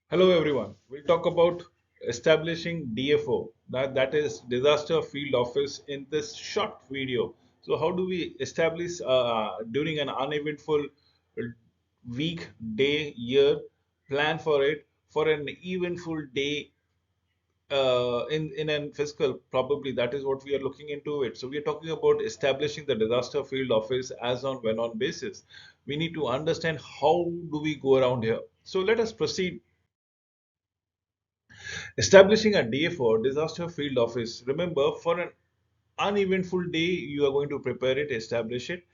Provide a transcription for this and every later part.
Hello everyone. We'll talk about establishing DFO, that is Disaster Field Office in this short video. So how do we establish during an uneventful week, day, year, plan for it for an eventful day in an fiscal, probably that is what we are looking into it. So we are talking about establishing the Disaster Field Office as on when on basis. We need to understand how do we go around here. So let us proceed. Establishing a DFO, disaster field office. Remember, for an uneventful day, you are going to prepare it, establish it.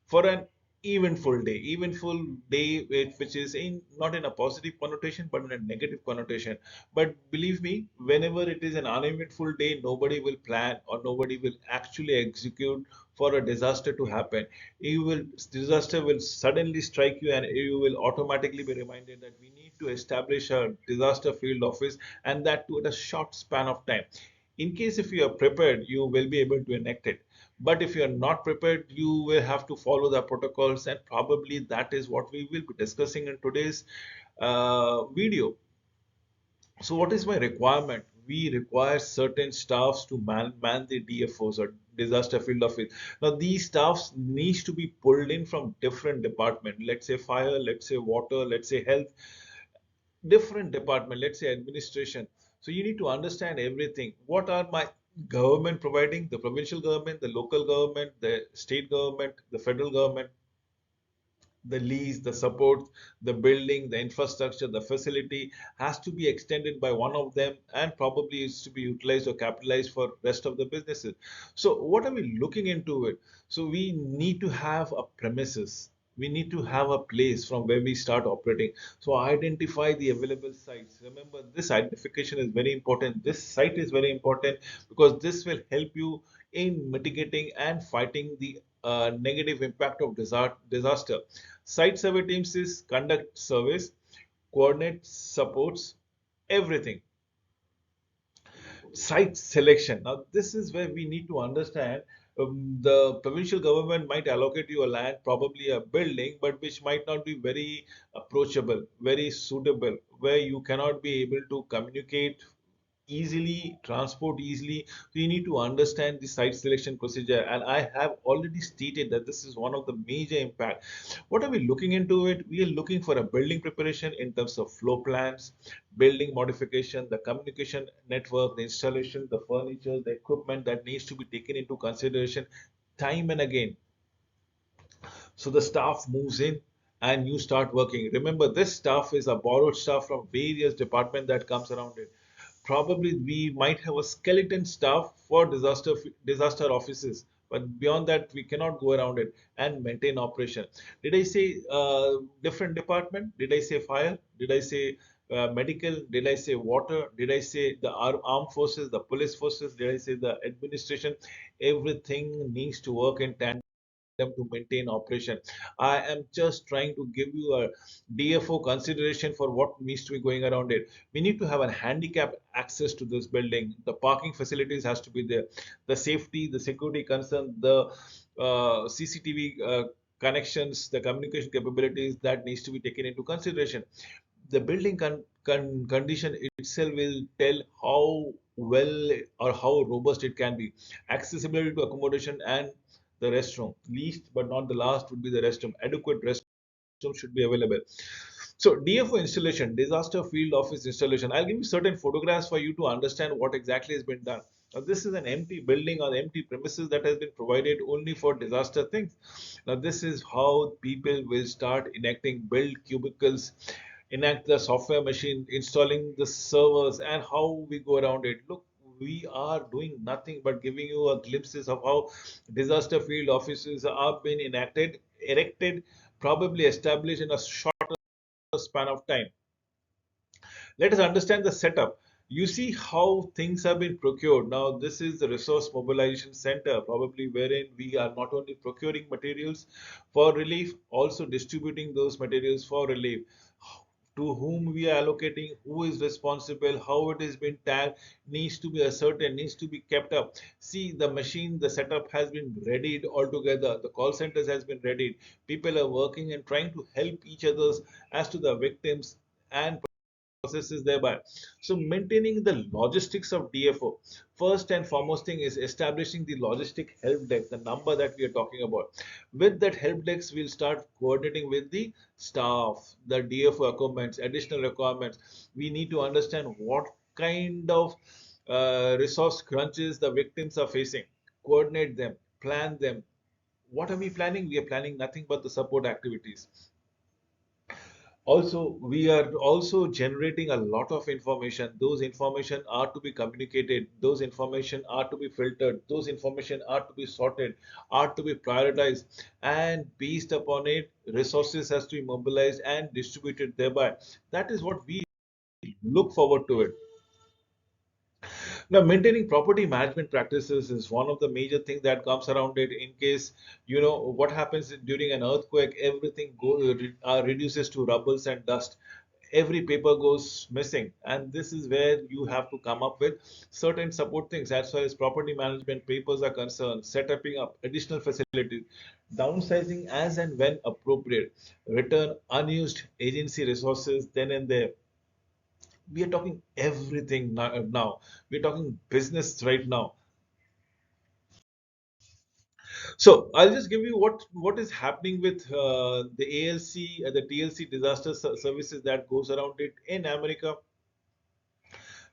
For an eventful day, which is in not in a positive connotation but in a negative connotation. But believe me, whenever it is an uneventful day, nobody will plan or nobody will actually execute for a disaster to happen. You will Disaster will suddenly strike you, and you will automatically be reminded that we need to establish a disaster field office, and that too at a short span of time. In case if you are prepared, you will be able to enact it. But if you are not prepared, you will have to follow the protocols, and probably that is what we will be discussing in today's video. So what is my requirement? We require certain staffs to man the DFOs or disaster field office. Now these staffs needs to be pulled in from different department. Let's say fire, let's say water, let's say health, different department, let's say administration. So you need to understand everything. What are my government providing? The provincial government, the local government, the state government, the federal government, the lease, the support, the building, the infrastructure, the facility has to be extended by one of them, and probably is to be utilized or capitalized for rest of the businesses. So what are we looking into it? So we need to have a premises. We need to have a place from where we start operating. So identify the available sites. Remember, this identification is very important. This site is very important because this will help you in mitigating and fighting the negative impact of disaster. Site survey teams is conduct surveys, coordinate supports, everything. Site selection. Now, this is where we need to understand the provincial government might allocate you a land, probably a building, but which might not be very approachable, very suitable, where you cannot be able to communicate easily, transport easily. So you need to understand the site selection procedure, and I have already stated that this is one of the major impact. What are we looking into it? We are looking for a building preparation in terms of floor plans, building modification, the communication network, the installation, the furniture, the equipment that needs to be taken into consideration time and again. So the staff moves in and you start working. Remember, this staff is a borrowed staff from various departments that comes around it. Probably we might have a skeleton staff for disaster offices, but beyond that we cannot go around it and maintain operation. Did I say different department? Did I say fire? Did I say medical? Did I say water? Did I say the armed forces, the police forces? Did I say the administration? Everything needs to work in tandem to maintain operation. I am just trying to give you a DFO consideration for what needs to be going around it. We need to have a handicap access to this building. The parking facilities has to be there. The safety, the security concern, the CCTV connections, the communication capabilities that needs to be taken into consideration. The building condition itself will tell how well or how robust it can be. Accessibility to accommodation and the restroom. Least but not the last would be the restroom. Adequate restroom should be available. So DFO installation, disaster field office installation. I'll give you certain photographs for you to understand what exactly has been done. Now this is an empty building or empty premises that has been provided only for disaster things. Now this is how people will start enacting, build cubicles, enact the software machine, installing the servers, and how we go around it. Look, we are doing nothing but giving you a glimpses of how disaster field offices are being erected, probably established in a shorter span of time. Let us understand the setup. You see how things have been procured. Now, this is the resource mobilization center, probably wherein we are not only procuring materials for relief, also distributing those materials for relief. To whom we are allocating, who is responsible, how it is been tagged, needs to be ascertained, needs to be kept up. See, the machine, the setup has been readied altogether. The call centers has been readied. People are working and trying to help each others as to the victims and processes thereby. So maintaining the logistics of DFO, first and foremost thing is establishing the logistic help desk, the number that we are talking about. With that help desk, we'll start coordinating with the staff, the DFO requirements, additional requirements. We need to understand what kind of resource crunches the victims are facing, coordinate them, plan them. What are we planning? We are planning nothing but the support activities. Also, we are also generating a lot of information. Those information are to be communicated. Those information are to be filtered. Those information are to be sorted, are to be prioritized, and based upon it, resources has to be mobilized and distributed thereby. That is what we look forward to it. Now, maintaining property management practices is one of the major things that comes around it. In case what happens during an earthquake, everything reduces to rubbles and dust. Every paper goes missing, and this is where you have to come up with certain support things as far as property management papers are concerned. Setting up additional facilities, downsizing as and when appropriate, return unused agency resources then and there. We are talking everything now. We're talking business right now. So I'll just give you what is happening with the ALC, the TLC disaster services that goes around it in America.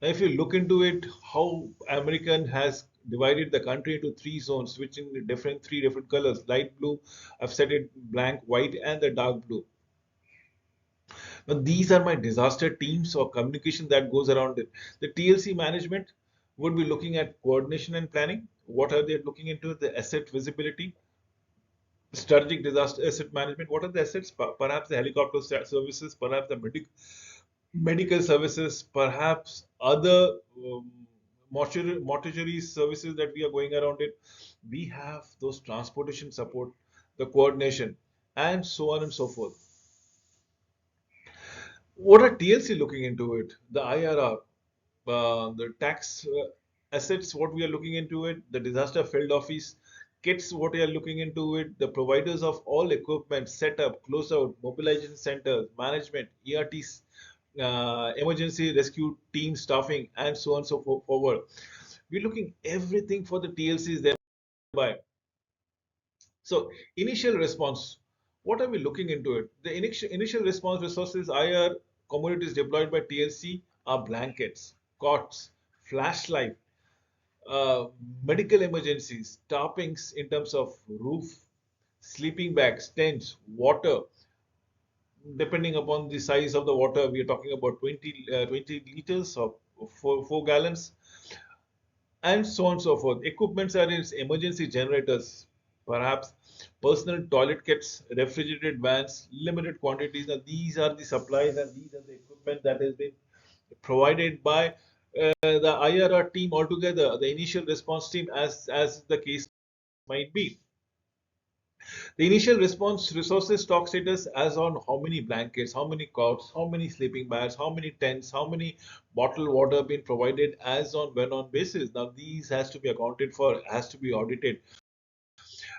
Now, if you look into it, how American has divided the country into three zones, which in different three different colors: light blue, I've set it blank, white, and the dark blue. Now, these are my disaster teams or communication that goes around it. The TLC management would be looking at coordination and planning. What are they looking into? The asset visibility, strategic disaster asset management. What are the assets? Perhaps the helicopter services, perhaps the medical services, perhaps other mortuary services that we are going around it. We have those transportation support, the coordination, and so on and so forth. What are TLC looking into it? The IRR, the tax assets, what we are looking into it, the disaster field office, kits, what we are looking into it, the providers of all equipment, setup, closeout, mobilization centers, management, ERTs, emergency rescue team staffing, and so on and so forward. We're looking everything for the TLCs thereby. So initial response, what are we looking into it? The initial response resources IR communities deployed by TLC are blankets, cots, flashlight, uh, medical emergencies, tarpings in terms of roof, sleeping bags, tents, water. Depending upon the size of the water, we are talking about 20 liters or 4 gallons, and so on and so forth. Equipments are its emergency generators, perhaps personal toilet kits, refrigerated vans, limited quantities. Now, these are the supplies and these are the equipment that has been provided by the IRR team altogether, the initial response team, as the case might be. The initial response resources stock status as on how many blankets, how many cots, how many sleeping bags, how many tents, how many bottled water been provided as on when on basis. Now these has to be accounted for, has to be audited.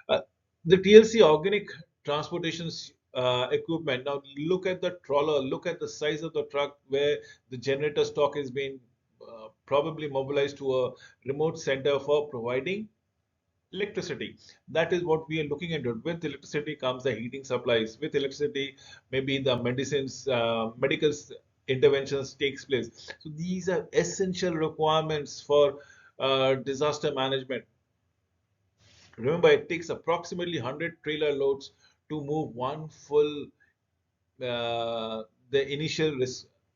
Uh, the TLC organic transportation equipment. Now look at the trawler, look at the size of the truck where the generator stock is being probably mobilized to a remote center for providing electricity. That is what we are looking at. With electricity comes the heating supplies. With electricity, maybe the medicines, medical interventions takes place. So these are essential requirements for disaster management. Remember, it takes approximately 100 trailer loads to move one full the initial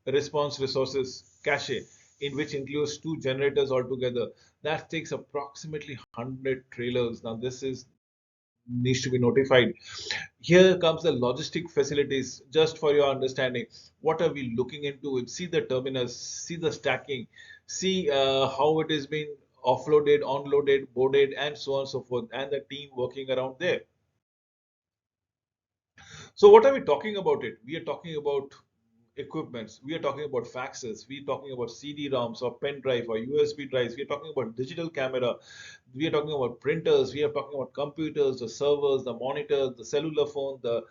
response resources cache, in which includes two generators altogether. That takes approximately 100 trailers. Now, this is needs to be notified. Here comes the logistic facilities, just for your understanding. What are we looking into? See the terminals, see the stacking, see how it is being offloaded, onloaded, boarded, and so on and so forth, and the team working around there. So what are we talking about it? We are talking about equipments. We are talking about faxes. We are talking about CD-ROMs or pen drive or USB drives. We are talking about digital camera. We are talking about printers. We are talking about computers, the servers, the monitors, the cellular phone, the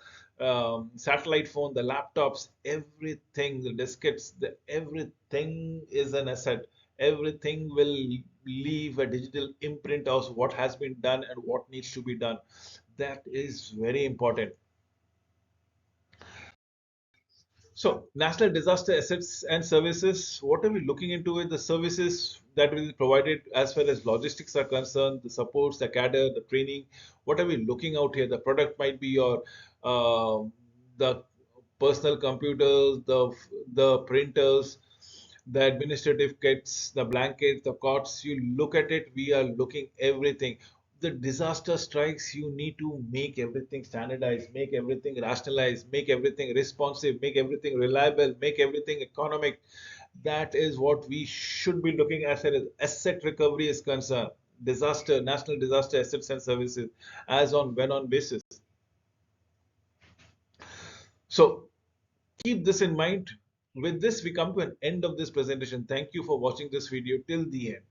satellite phone, the laptops, everything, the diskettes, everything is an asset. Everything will leave a digital imprint of what has been done and what needs to be done. That is very important. So, National Disaster Assets and Services, what are we looking into it? The services that will be provided as far as logistics are concerned, the supports, the cadre, the training. What are we looking out here? The product might be your the personal computers, the printers, the administrative kits, the blankets, the cots. You look at it, we are looking everything. The disaster strikes, you need to make everything standardized, make everything rationalized, make everything responsive, make everything reliable, make everything economic. That is what we should be looking at as asset recovery is concerned. Disaster, national disaster assets and services, as on when on basis. So keep this in mind. With this, we come to an end of this presentation. Thank you for watching this video till the end.